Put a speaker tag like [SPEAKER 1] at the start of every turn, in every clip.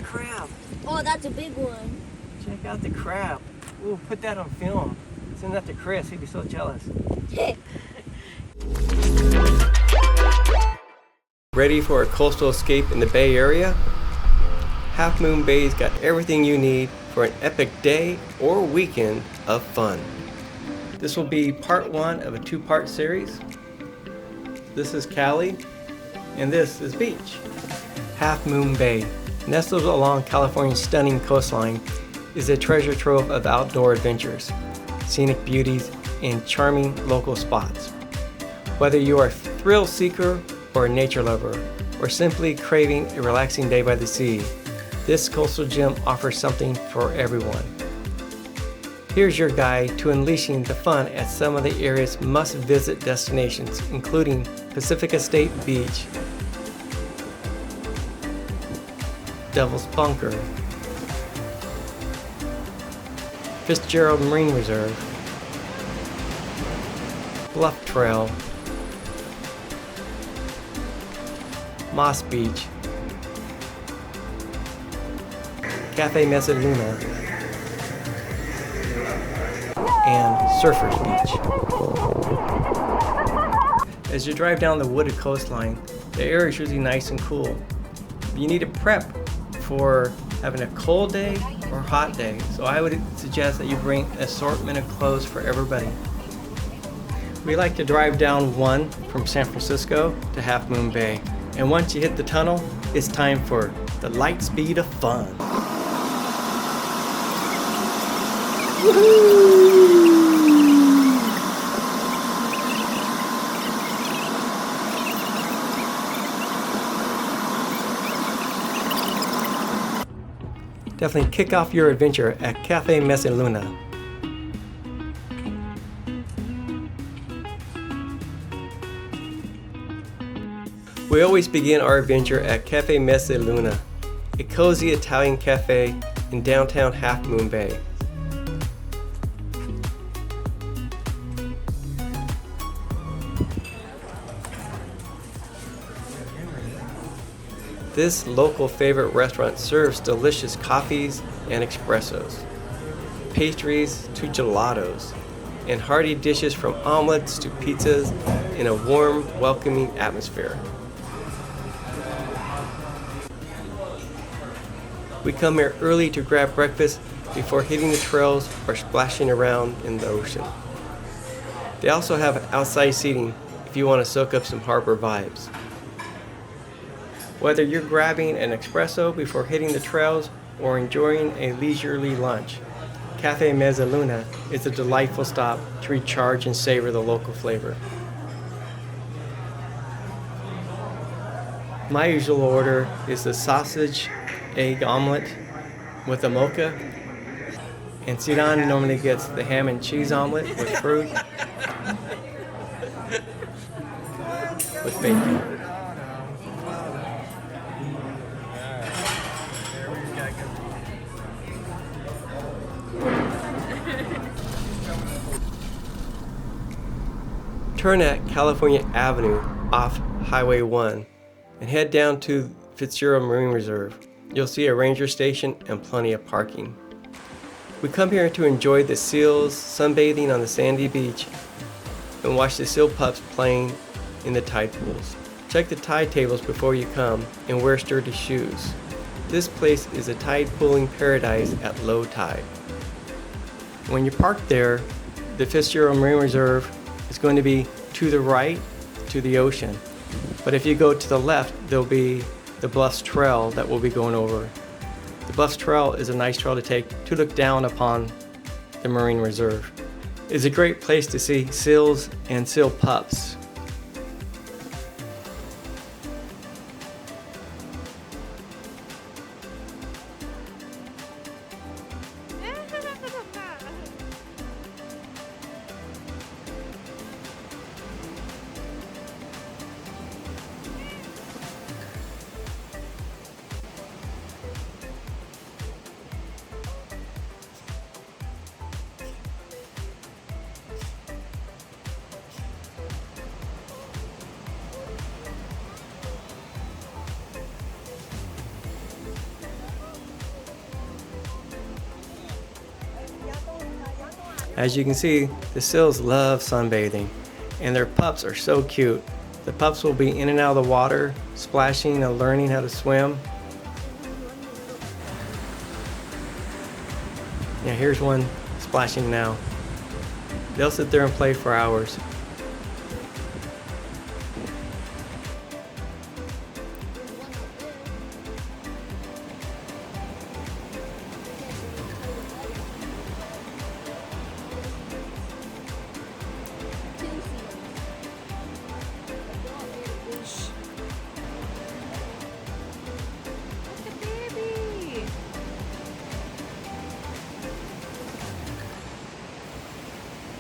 [SPEAKER 1] the crab.
[SPEAKER 2] Oh, that's a big one.
[SPEAKER 1] Check out the crab. Ooh, put that on film. Send that to Chris. He'd be so jealous. Ready for a coastal escape in the Bay Area? Half Moon Bay's got everything you need for an epic day or weekend of fun. This will be part one of a two-part series. This is Cali, and this is Beach. Half Moon Bay, nestled along California's stunning coastline, is a treasure trove of outdoor adventures, scenic beauties, and charming local spots. Whether you are a thrill seeker or a nature lover, or simply craving a relaxing day by the sea, this coastal gem offers something for everyone. Here's your guide to unleashing the fun at some of the area's must-visit destinations, including Pacifica State Beach, Devil's Bunker, Fitzgerald Marine Reserve, Bluff Trail, Moss Beach, Caffé Mezza Luna, and Surfers Beach. As you drive down the wooded coastline, the air is usually nice and cool. You need to prep for having a cold day or hot day, so I would suggest that you bring an assortment of clothes for everybody. We like to drive down one from San Francisco to Half Moon Bay, and once you hit the tunnel, it's time for the light speed of fun. Definitely kick off your adventure at Caffé Mezza Luna. We always begin our adventure at Caffé Mezza Luna, a cozy Italian cafe in downtown Half Moon Bay. This local favorite restaurant serves delicious coffees and espressos, pastries to gelatos, and hearty dishes from omelets to pizzas in a warm, welcoming atmosphere. We come here early to grab breakfast before hitting the trails or splashing around in the ocean. They also have outside seating if you want to soak up some harbor vibes. Whether you're grabbing an espresso before hitting the trails or enjoying a leisurely lunch, Caffé Mezza Luna is a delightful stop to recharge and savor the local flavor. My usual order is the sausage egg omelet with a mocha, and Sidan normally gets the ham and cheese omelet with fruit with bacon. Turn at California Avenue off Highway 1 and head down to Fitzgerald Marine Reserve. You'll see a ranger station and plenty of parking. We come here to enjoy the seals sunbathing on the sandy beach and watch the seal pups playing in the tide pools. Check the tide tables before you come and wear sturdy shoes. This place is a tide pooling paradise at low tide. When you park there, the Fitzgerald Marine Reserve is going to be to the right to the ocean. But if you go to the left, there'll be the Bluff Trail that we'll be going over. The Bluff Trail is a nice trail to take to look down upon the Marine Reserve. It's a great place to see seals and seal pups. As you can see, the seals love sunbathing, and their pups are so cute. The pups will be in and out of the water, splashing and learning how to swim. Yeah, here's one splashing now. They'll sit there and play for hours.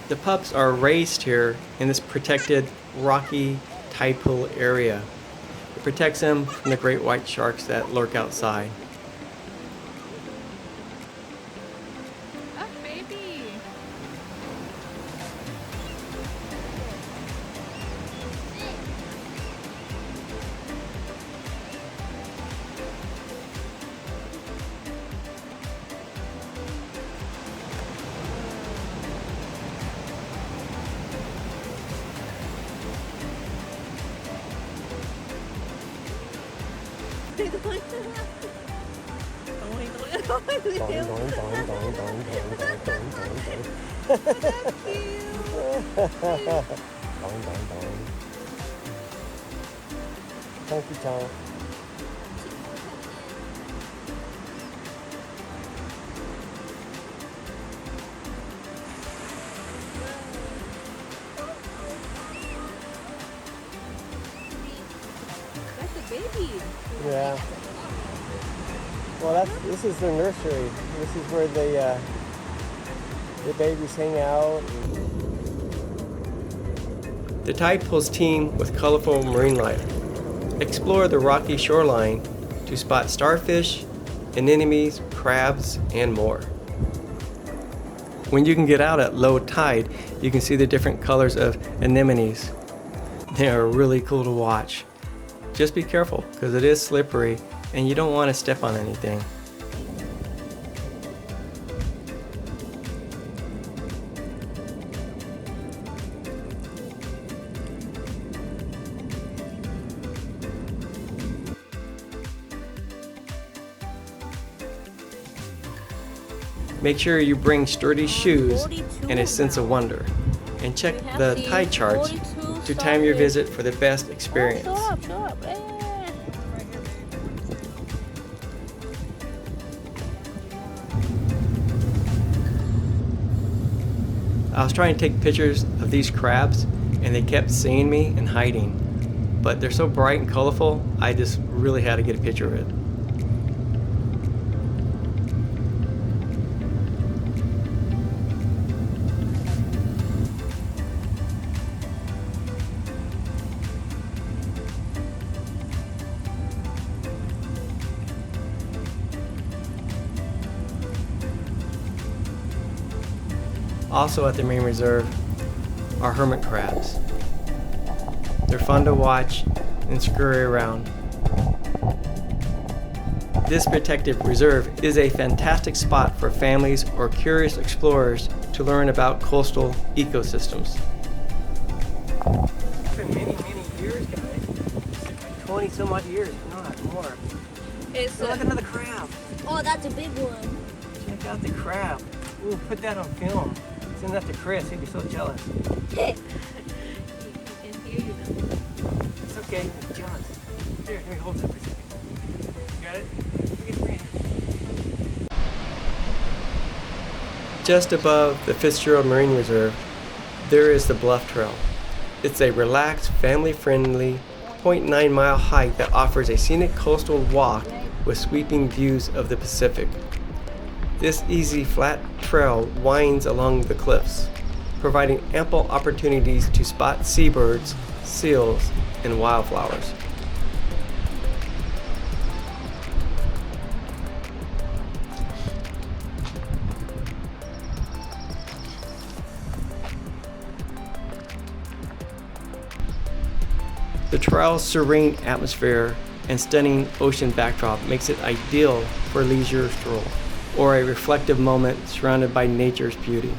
[SPEAKER 1] The pups are raised here in this protected rocky tide pool area. It protects them from the great white sharks that lurk outside.
[SPEAKER 3] Oh, baby.
[SPEAKER 1] Thank you, Tom.
[SPEAKER 3] That's a baby.
[SPEAKER 1] Yeah. Well, this is their nursery. This is where the babies hang out. The tide pools teem with colorful marine life. Explore the rocky shoreline to spot starfish, anemones, crabs, and more. When you can get out at low tide, you can see the different colors of anemones. They are really cool to watch. Just be careful because it is slippery and you don't want to step on anything. Make sure you bring sturdy shoes and a sense of wonder. And check the tide charts to time your visit for the best experience. I was trying to take pictures of these crabs and they kept seeing me and hiding. But they're so bright and colorful, I just really had to get a picture of it. Also at the Marine Reserve are hermit crabs. They're fun to watch and scurry around. This protected reserve is a fantastic spot for families or curious explorers to learn about coastal ecosystems. It's been many years, guys. 20 some odd years, if not more. Look at another crab.
[SPEAKER 2] Oh, that's a big one.
[SPEAKER 1] Check out the crab. Ooh, put that on film. Send that to Chris, he'd be so jealous.
[SPEAKER 3] He can hear you now.
[SPEAKER 1] It's okay, he's jealous. Here, hold that for a second. You got it? Look at me. Just above the Fitzgerald Marine Reserve, there is the Bluff Trail. It's a relaxed, family-friendly, 0.9-mile hike that offers a scenic coastal walk with sweeping views of the Pacific. This easy, flat trail winds along the cliffs, providing ample opportunities to spot seabirds, seals, and wildflowers. The trail's serene atmosphere and stunning ocean backdrop makes it ideal for a leisure stroll or a reflective moment surrounded by nature's beauty.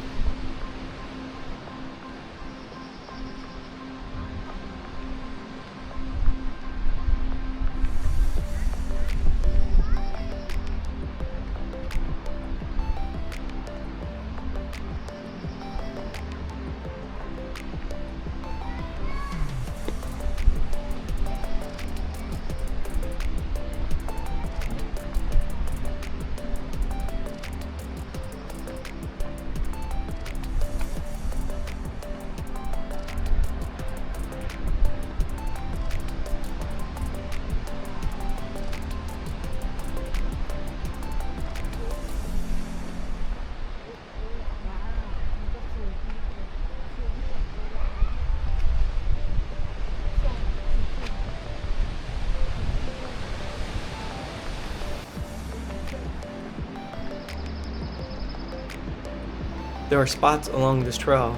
[SPEAKER 1] There are spots along this trail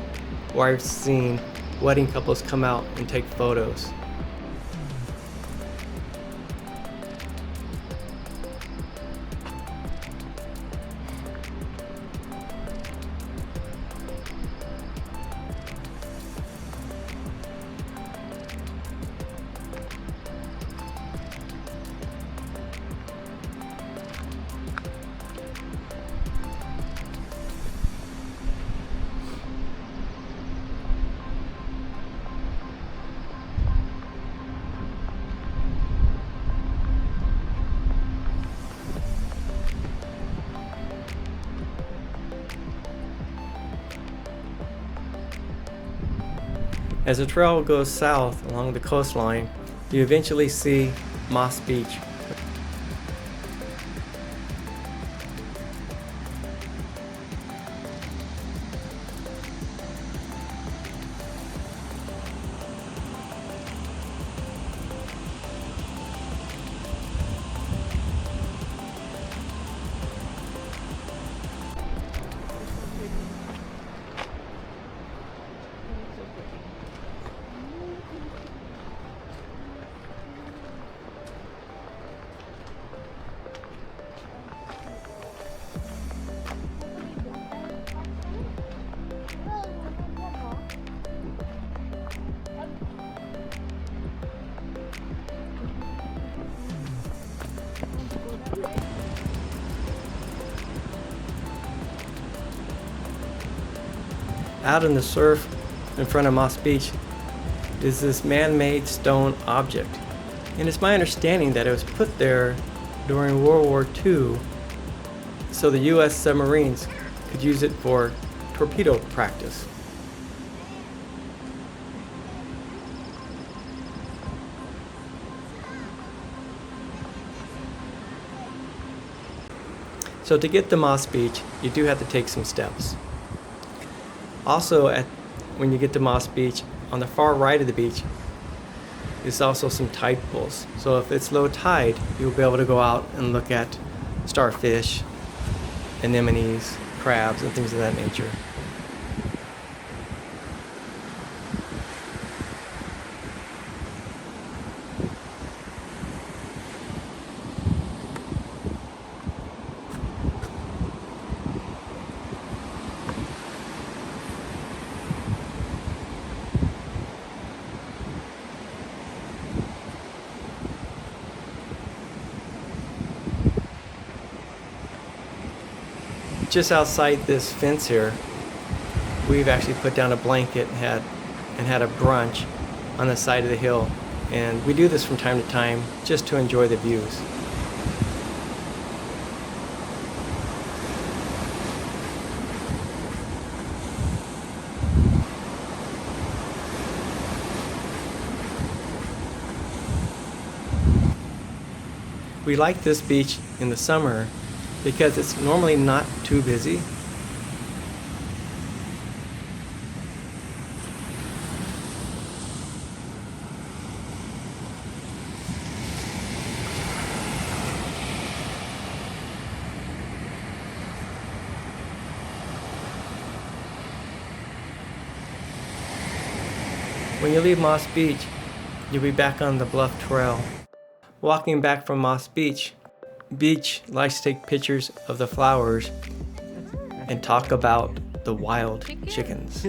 [SPEAKER 1] where I've seen wedding couples come out and take photos. As the trail goes south along the coastline, you eventually see Moss Beach. Out in the surf in front of Moss Beach is this man-made stone object. And it's my understanding that it was put there during World War II so the US submarines could use it for torpedo practice. So to get to Moss Beach, you do have to take some steps. Also, when you get to Moss Beach, on the far right of the beach, is also some tide pools. So if it's low tide, you'll be able to go out and look at starfish, anemones, crabs, and things of that nature. Just outside this fence here, we've actually put down a blanket and had a brunch on the side of the hill. And we do this from time to time just to enjoy the views. We like this beach in the summer because it's normally not too busy. When you leave Moss Beach, you'll be back on the Bluff Trail. Walking back from Moss Beach likes to take pictures of the flowers and talk about the wild chickens.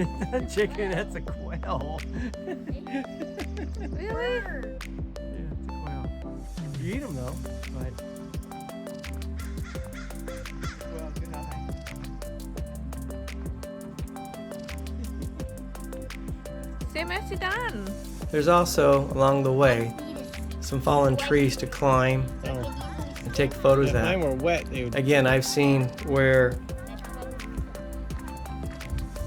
[SPEAKER 4] Chicken, that's a quail.
[SPEAKER 3] Really?
[SPEAKER 4] Yeah, it's a quail. You eat them though, but. Well, good eye.
[SPEAKER 3] Same as you done.
[SPEAKER 1] There's also, along the way, some fallen trees to climb and take photos
[SPEAKER 4] If
[SPEAKER 1] at.
[SPEAKER 4] mine were wet, they would.
[SPEAKER 1] Again, I've seen where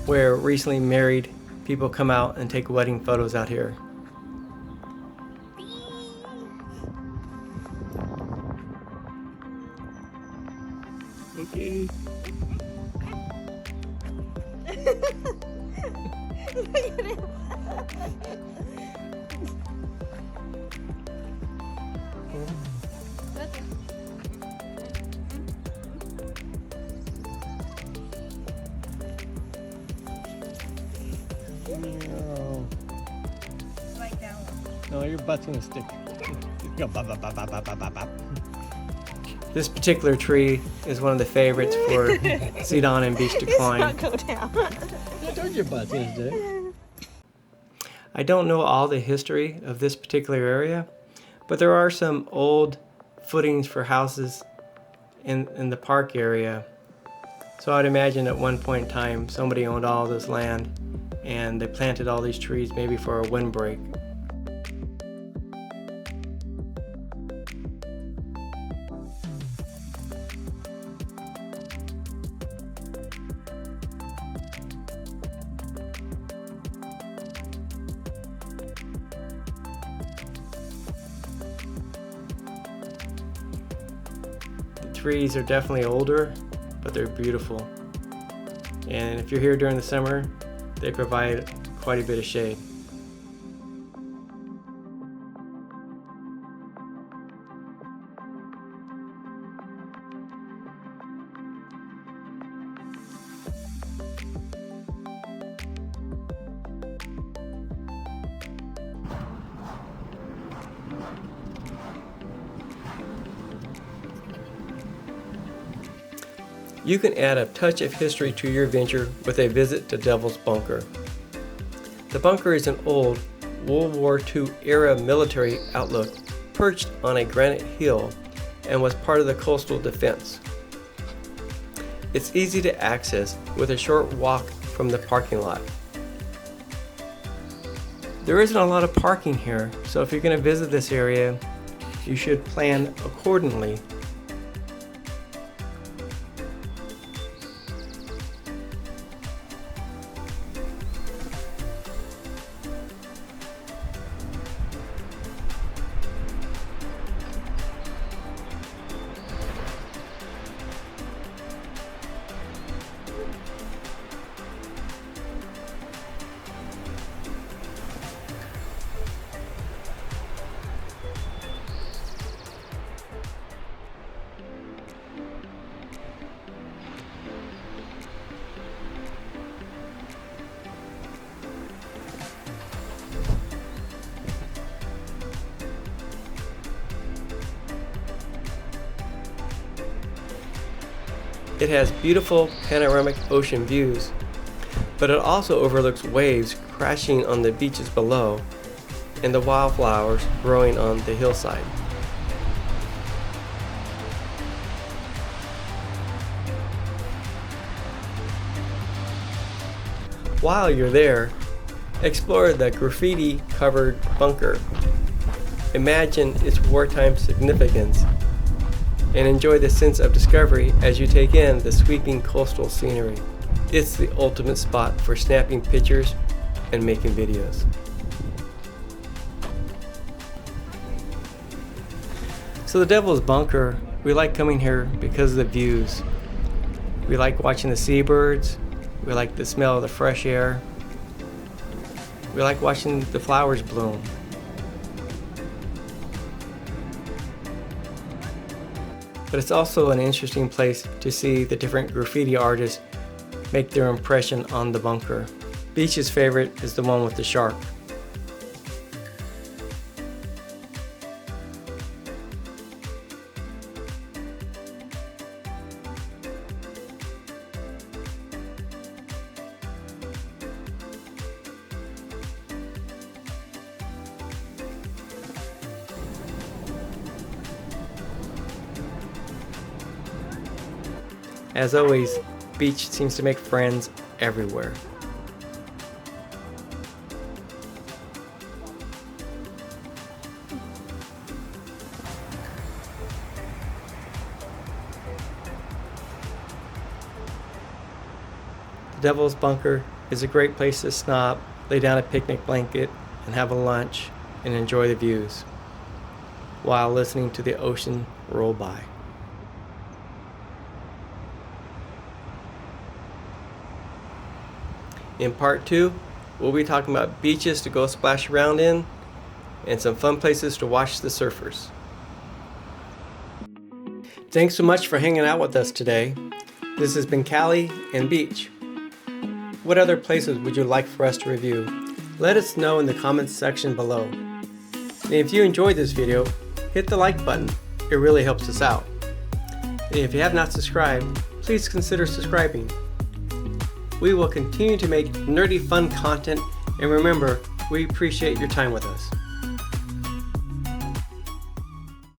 [SPEAKER 1] recently married people come out and take wedding photos out here.
[SPEAKER 4] Okay. your butt's gonna stick. Go bop, bop, bop, bop, bop, bop, bop, bop.
[SPEAKER 1] This particular tree is one of the favorites for seat on and beach decline.
[SPEAKER 3] It's not go down.
[SPEAKER 4] I told you your butt's gonna stick.
[SPEAKER 1] I don't know all the history of this particular area, but there are some old footings for houses in the park area. So I'd imagine at one point in time somebody owned all this land and they planted all these trees maybe for a windbreak. Trees are definitely older, but they're beautiful. And if you're here during the summer, they provide quite a bit of shade. You can add a touch of history to your venture with a visit to Devil's Bunker. The bunker is an old World War II era military outlook perched on a granite hill and was part of the coastal defense. It's easy to access with a short walk from the parking lot. There isn't a lot of parking here, so if you're going to visit this area, you should plan accordingly. It has beautiful panoramic ocean views, but it also overlooks waves crashing on the beaches below and the wildflowers growing on the hillside. While you're there, explore the graffiti-covered bunker. Imagine its wartime significance and enjoy the sense of discovery as you take in the sweeping coastal scenery. It's the ultimate spot for snapping pictures and making videos. So the Devil's Bunker, we like coming here because of the views. We like watching the seabirds, we like the smell of the fresh air, we like watching the flowers bloom. But it's also an interesting place to see the different graffiti artists make their impression on the bunker. Beach's favorite is the one with the shark. As always, beach seems to make friends everywhere. The Devil's Bunker is a great place to stop, lay down a picnic blanket, and have a lunch and enjoy the views while listening to the ocean roll by. In part 2, we'll be talking about beaches to go splash around in and some fun places to watch the surfers. Thanks so much for hanging out with us today. This has been Cali and Beach. What other places would you like for us to review? Let us know in the comments section below. And if you enjoyed this video, hit the like button. It really helps us out. And if you have not subscribed, please consider subscribing. We will continue to make nerdy fun content, and remember, we appreciate your time with us.